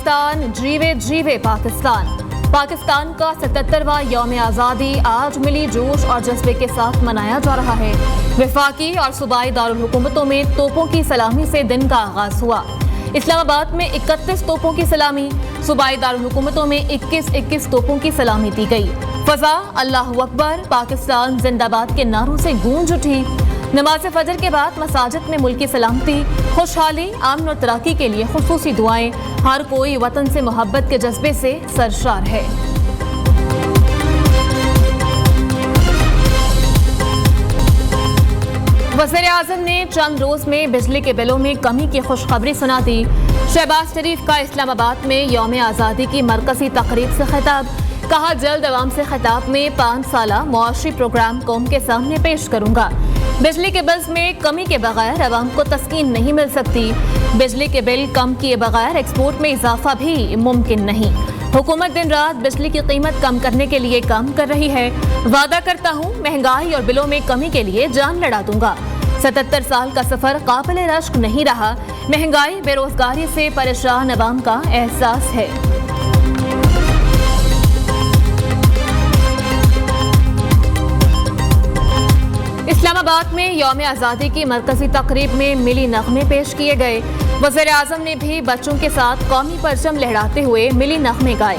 पाकिस्तान जीवे जीवे पाकिस्तान। पाकिस्तान का 77वां यौम आज़ादी आज मिली जोश और जज्बे के साथ मनाया जा रहा है। वफाकी और सूबाई दारुल हुकूमतों में तोपों की सलामी से दिन का आगाज हुआ। इस्लामाबाद में 31 तोपों की सलामी, सूबाई दारुल हुकूमतों में 21 तोपों की सलामी दी गई। फजा अल्लाहु अकबर, पाकिस्तान जिंदाबाद के नारों से गूंज उठी। नमाज फजर के बाद मसाजिद में मुल्की सलामती, खुशहाली, अमन और तरक्की के लिए खुसूसी दुआएं। हर कोई वतन से मोहब्बत के जज्बे से सरशार है। वज़ीर-ए-आज़म ने चंद रोज में बिजली के बिलों में कमी की खुशखबरी सुना दी। शहबाज शरीफ का इस्लामाबाद में यौम आज़ादी की मरकजी तकरीब से खिताब। कहा, जल्द अवाम से खिताब में 5 साला मुआशी प्रोग्राम कौम के सामने पेश करूंगा। बिजली के बिल्स में कमी के बगैर अवाम को तस्कीन नहीं मिल सकती। बिजली के बिल कम किए बगैर एक्सपोर्ट में इजाफा भी मुमकिन नहीं। हुकूमत दिन रात बिजली की कीमत कम करने के लिए काम कर रही है। वादा करता हूँ महंगाई और बिलों में कमी के लिए जान लड़ा दूंगा। 77 साल का सफर काबिल रश्क नहीं रहा। महंगाई, बेरोजगारी से परेशान अवाम का एहसास है। इस्लामाबाद में यौम आज़ादी की मरकजी तकरीब में मिली नगमे पेश किए गए। वज़ीर-ए-आज़म ने भी बच्चों के साथ कौमी परचम लहराते हुए मिली नगमे गाए।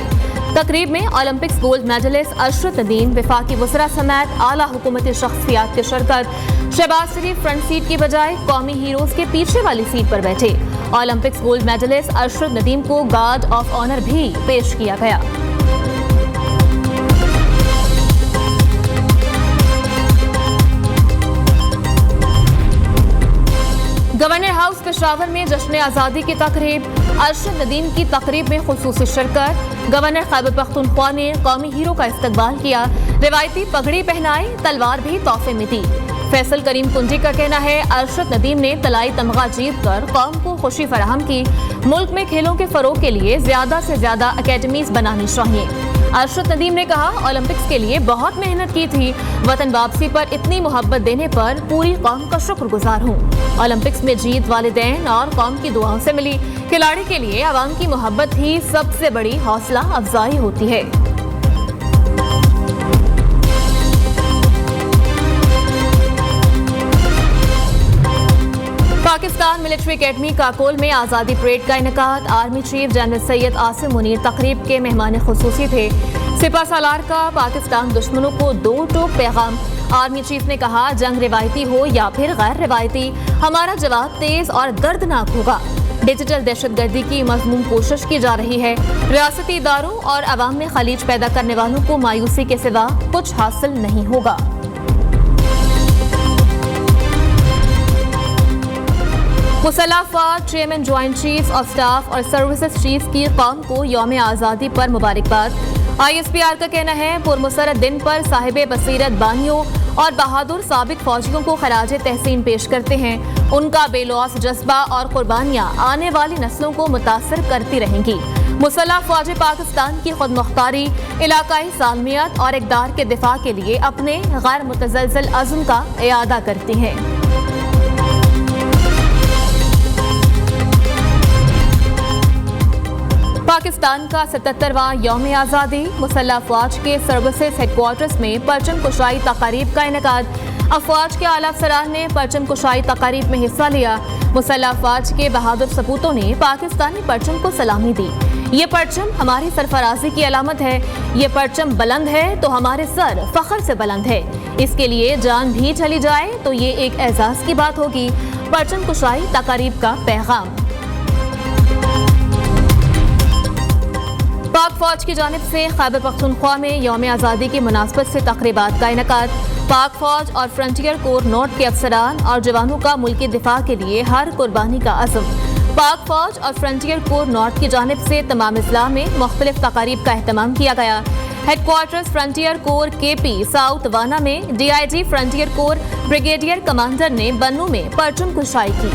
तकरीब में ओलंपिक्स गोल्ड मेडलिस्ट अशरत नदीम, वफाकी वज़रा समेत आला हुकूमती शख्सियात की शिरकत। शहबाज शरीफ फ्रंट सीट की बजाय कौमी हीरोज के पीछे वाली सीट पर बैठे। ओलंपिक्स गोल्ड मेडलिस्ट अशरत नदीम को गार्ड ऑफ ऑनर भी पेश किया गया। गवर्नर हाउस पेशावर में जश्न आज़ादी की तकरीब। अरशद नदीम की तकरीब में खुसूसी शिरकत। गवर्नर खैबर पख्तूनख्वा ने कौमी हीरो का इस्तकबाल किया। रिवायती पगड़ी पहनाई, तलवार भी तोहफे में दी। फैसल करीम कुंजी का कहना है, अरशद नदीम ने तलाई तमगा जीत कर कौम को खुशी फराहम की। मुल्क में खेलों के फरोग के लिए ज्यादा से ज्यादा अकेडमीज बनानी चाहिए। अरशद नदीम ने कहा, ओलंपिक्स के लिए बहुत मेहनत की थी। वतन वापसी पर इतनी मोहब्बत देने पर पूरी कौम का शुक्रगुजार हूँ। ओलंपिक्स में जीत वालिदैन और कौम की दुआओं से मिली। खिलाड़ी के लिए आवाम की मोहब्बत ही सबसे बड़ी हौसला अफजाई होती है। पाकिस्तान मिलिट्री एकेडमी काकोल में आज़ादी परेड का इनेकाद। Army chief general Syed Asim Munir तकरीब के मेहमान खुसूसी थे। सिपा सालार का पाकिस्तान दुश्मनों को दो टोक पैगाम। आर्मी चीफ ने कहा, जंग रिवायती हो या फिर गैर रिवायती, हमारा जवाब तेज और दर्दनाक होगा। डिजिटल दहशतगर्दी की मज़मूम कोशिश की जा रही है। रियासती इदारों और अवाम में खलीज पैदा करने वालों को मायूसी के सिवा कुछ हासिल नहीं होगा। मुसल्लह अफ़वाज chairman joint chiefs of staff और सर्विसेज चीफ की कौम को यौम आज़ादी पर मुबारकबाद। ISPR का कहना है, पुरमसरत दिन पर साहिब बसीरत बानियों और बहादुर साबिक फौजियों को खराज तहसीन पेश करते हैं। उनका बेलौस जज्बा और कुर्बानियाँ आने वाली नस्लों को मुतासर करती रहेंगी। मुसल्लह अफ़वाज पाकिस्तान की खुद मुख्तारी, इलाकाई सालमियत और इक़दार के दिफा के लिए अपने गैर मुतज़लज़ल अज़्म का इयादा करती हैं। पाकिस्तान का 77वां यौम आज़ादी। मुसल्लह अफ़वाज के सर्विसेज हेडक्वार्टर्स में परचम कुशाई तकारीब का इनेकाद। अफ़वाज के आला अफ़सरान ने परचम कुशाई तकारीब में हिस्सा लिया। मुसल्लह अफ़वाज के बहादुर सपूतों ने पाकिस्तानी परचम को सलामी दी। ये परचम हमारी सरफराजी की अलामत है। ये परचम बुलंद है तो हमारे सर फख्र से बुलंद है। इसके लिए जान भी चली जाए तो ये एक एजाज़ की बात होगी। परचम कुशाई तकारीब का पैगाम। पाक फौज की जानिब से खैबर पख्तूनख्वा में यौम आज़ादी की मुनासबत से तक़रीबात का इनेकाद। पाक फौज और फ्रंटियर कोर नॉर्थ के अफसरान और जवानों का मुल्की दिफा के लिए हर कुर्बानी का अज़्म। पाक फौज और फ्रंटियर कोर नॉर्थ की जानिब से तमाम अजला में मुख्तलिफ तक़ारीब का एहतमाम किया गया। Headquarters frontier core KP south वाना में DIG frontier core brigadier commander ने बन्नू में परचम कुशाई की।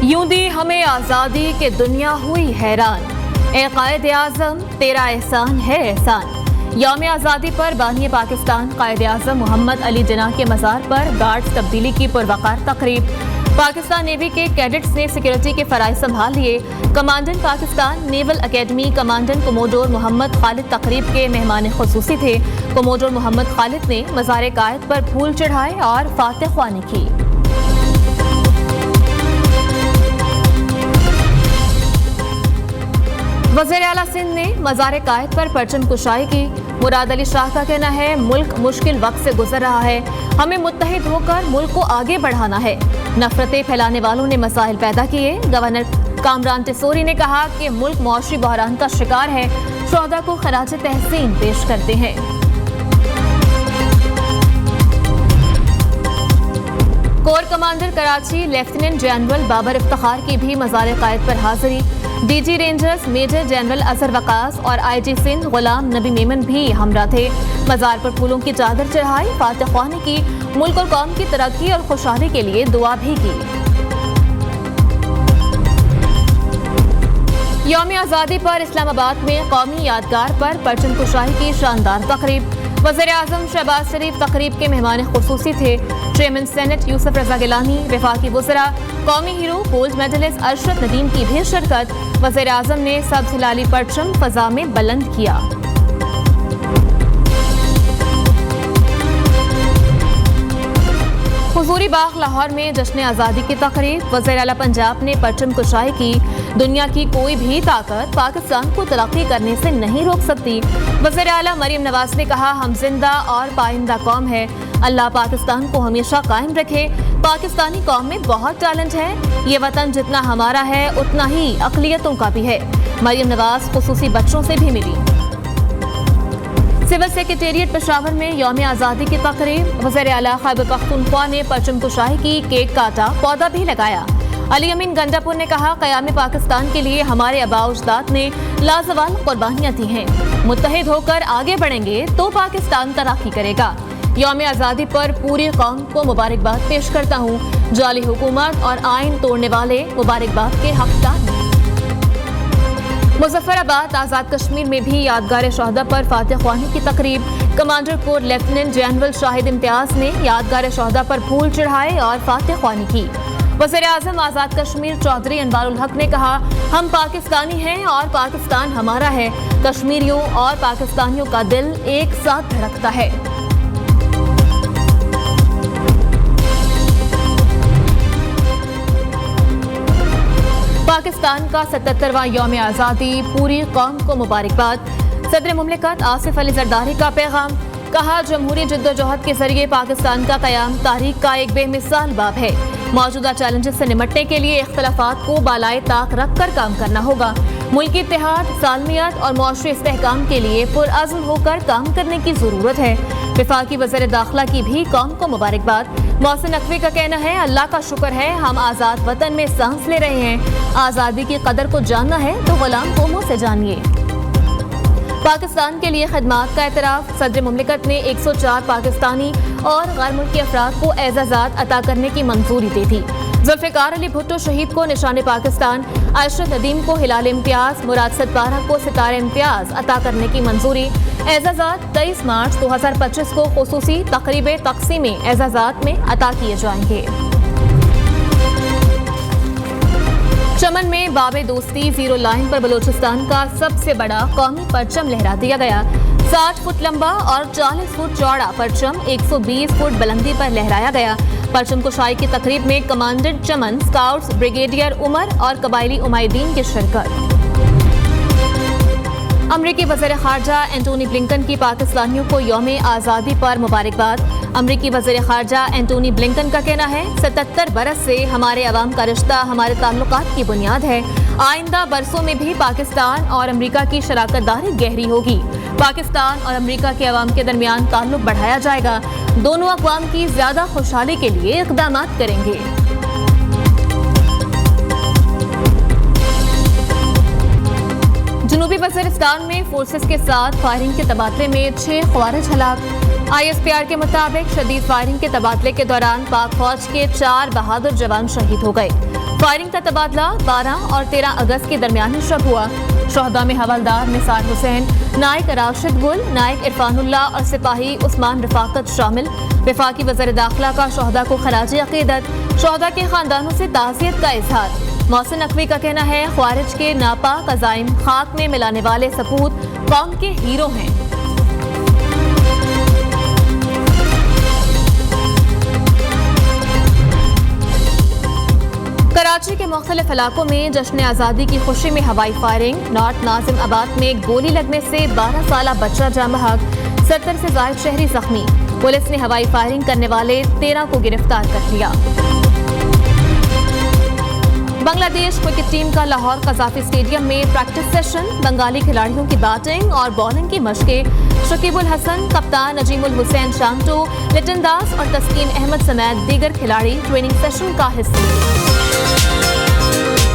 यूं दी हमें आज़ादी के दुनिया हुई हैरान। ए कायद आज़म तेरा एहसान है एहसान। यौम आज़ादी पर बानी पाकिस्तान कायद-ए-आज़म मोहम्मद अली जिन्ना के मज़ार पर गार्ड्स तब्दीली की पुरवकार तकरीब। पाकिस्तान नेवी के कैडेट्स ने सिक्योरिटी के फराइज़ संभाल लिए। Commandant Pakistan naval academy commandant commodore Mohammad Khalid तकरीब के मेहमान खुसूसी थे। कोमोडोर मोहम्मद खालिद ने मज़ार कायद पर फूल चढ़ाए और फातिह ख्वानी की। वज़ीर आला सिंध ने मज़ार कायद पर परचम कुशाई की। मुराद अली शाह का कहना है मुल्क मुश्किल वक्त से गुजर रहा है, हमें मुत्तहिद होकर मुल्क को आगे बढ़ाना है। नफरतें फैलाने वालों ने मसाइल पैदा किए। गवर्नर कामरान टिसोरी ने कहा कि मुल्क मौशी बहरान का शिकार है, शोहदा को खराज तहसीन पेश करते हैं। Corps commander Karachi lieutenant general Babar Iftikhar की भी मज़ार कायद पर हाजिरी। DG rangers major general Azhar Waqas और आईजी सिंध गुलाम नबी मेमन भी हमरा थे। मज़ार पर फूलों की चादर चढ़ाई, फातिह ख्वानी की, मुल्क और कौम की तरक्की और खुशहाली के लिए दुआ भी की। यौम आज़ादी पर इस्लामाबाद में कौमी यादगार पर परचम कुशाई की शानदार तकरीब। वज़ीर आज़म शहबाज शरीफ तकरीब के मेहमान खुसूसी थे। चेयरमैन सेनेट यूसुफ रज़ा गिलानी, वफाकी वज़रा, कौमी hero gold medalist Arshad Nadeem की भी शिरकत। वज़ीर आज़म ने सब्ज़ हिलाली परचम फ़ज़ा में बुलंद किया। हुजूरी बाग लाहौर में जश्न आज़ादी की तकरीब। वज़ीर आला पंजाब ने परचम कुशाई की। दुनिया की कोई भी ताकत पाकिस्तान को तरक्की करने से नहीं रोक सकती। वज़ीर आला मरीम नवाज ने कहा हम जिंदा और पाइंदा कौम है, अल्लाह पाकिस्तान को हमेशा कायम रखे। पाकिस्तानी कौम में बहुत टैलेंट है, ये वतन जितना हमारा है उतना ही अक़लियतों का भी है। मरीम नवाज खुसूसी बच्चों से भी मिली। सिविल सेक्रेटेरिएट पेशावर में यौम आज़ादी की तकरीब। वज़ीर आला खैबर पख्तूनख्वा ने परचम कुशाई की, केक काटा, पौधा भी लगाया। अली अमीन गंडापुर ने कहा क़याम पाकिस्तान के लिए हमारे आबा उजदाद ने लाजवाल कुर्बानियाँ दी हैं, मुत्तहिद होकर आगे बढ़ेंगे तो पाकिस्तान तरक्की करेगा। यौम आज़ादी पर पूरी कौम को मुबारकबाद पेश करता हूँ। जाली हुकूमत और आइन तोड़ने वाले मुबारकबाद के हकदार हैं। मुजफ्फराबाद आज़ाद कश्मीर में भी यादगार शोहदा पर फातिह ख्वानी की तकरीब। Commander core lieutenant general Shahid Imtiaz ने यादगार शोहदा पर फूल चढ़ाए और फातिह ख्वानी की। वज़ीर आज़म आज़ाद कश्मीर चौधरी अनवारुल हक ने कहा हम पाकिस्तानी हैं और पाकिस्तान हमारा है। कश्मीरियों और पाकिस्तानियों का दिल एक साथ धड़कता है। पाकिस्तान का 77वां यौम आज़ादी, पूरी कौम को मुबारकबाद। सदर मुमलिकत आसिफ अली जरदारी का पैगाम। कहा जमहूरी जद्दोजहद के जरिए पाकिस्तान का क़याम तारीख का एक बेमिसाल बाब है। मौजूदा चैलेंजेस से निपटने के लिए इख्तलाफात को बालाए ताक रख कर काम करना होगा। मुल्की इत्तेहाद, सालमियत और मौशरी इस्तेहकाम के लिए पुरअज़्म होकर काम करने की ज़रूरत है। वफाकी वज़ीर दाखिला की भी कौम को मुबारकबाद। मोहसिन नकवी का कहना है अल्लाह का शुक्र है हम आज़ाद वतन में सांस ले रहे हैं। आज़ादी की कदर को जानना है तो गुलाम कौमों से जानिए। पाकिस्तान के लिए खिदमात का एतराफ़। सदर मुमलिकत ने 104 पाकिस्तानी और गैर मुल्की अफराद को एज़ाज़ात अता करने की मंजूरी दी थी। जुल्फ़िकार अली भुट्टो शहीद को निशान पाकिस्तान, अरशद नदीम को हिलाल इम्तियाज़, मुराद सतपारा को सितारे इम्तियाज़ अता करने की मंजूरी। एज़ाज़ात 23 मार्च 2025 को खुसूसी तक़रीब तक़सीम एज़ाज़ात में अता किए जाएंगे। चमन में बाबे दोस्ती जीरो लाइन पर बलूचिस्तान का सबसे बड़ा कौमी परचम लहरा दिया गया। 60 फुट लंबा और 40 फुट चौड़ा परचम 120 फुट बुलंदी पर लहराया गया। परचम कुशाई की तकरीब में कमांडेंट चमन, स्काउट्स, ब्रिगेडियर उमर और कबायली उमाइदीन की शिरकत। अमरीकी वज़ीर ख़ारजा एंटोनी ब्लिंकन की पाकिस्तानियों को यौम आज़ादी पर मुबारकबाद। अमरीकी वज़ीर ख़ारजा एंटोनी ब्लिंकन का कहना है 77 बरस से हमारे अवाम का रिश्ता हमारे ताल्लुकात की बुनियाद है। आइंदा बरसों में भी पाकिस्तान और अमरीका की शराकत दारी गहरी होगी। पाकिस्तान और अमरीका के अवाम के दरमियान ताल्लुक बढ़ाया जाएगा। दोनों अक़वाम की ज़्यादा खुशहाली के लिए इक़दामात करेंगे। जनूबी वज़ीरिस्तान में फोर्सेस के साथ फायरिंग के तबादले में 6 ख़वारिज हलाक। ISPR के मुताबिक शदीद फायरिंग के तबादले के दौरान पाक फौज के 4 बहादुर जवान शहीद हो गए। फायरिंग का तबादला 12 और 13 अगस्त के दरमियान शब हुआ। शोहदा में हवलदार निसार हुसैन, नायक राशिद गुल, नायक इरफानुल्लाह और सिपाही उस्मान रफाकत शामिल। वफाकी वज़ीर दाखिला का शोहदा को खराज अक़ीदत, शोहदा के खानदानों से ताज़ियत का इजहार। मोहसिन नकवी का कहना है ख्वारिज के नापाक अज़ाइम खाक में मिलाने वाले सपूत कौम के हीरो हैं। कराची के मुख्तलिफ इलाकों में जश्न आज़ादी की खुशी में हवाई फायरिंग। नॉर्थ नाजिम आबाद में गोली लगने से 12 साल बच्चा जाँ बहक, 70 से ज़ायद शहरी जख्मी। पुलिस ने हवाई फायरिंग करने वाले 13 को गिरफ्तार कर लिया। बांग्लादेश क्रिकेट टीम का लाहौर कज़ाफी स्टेडियम में प्रैक्टिस सेशन। बंगाली खिलाड़ियों की बैटिंग और बॉलिंग की मशकें। शकीबुल हसन, कप्तान नजीमुल हुसैन शांटो, लिटन दास और तस्कीन अहमद समेत दीगर खिलाड़ी ट्रेनिंग सेशन का हिस्सा।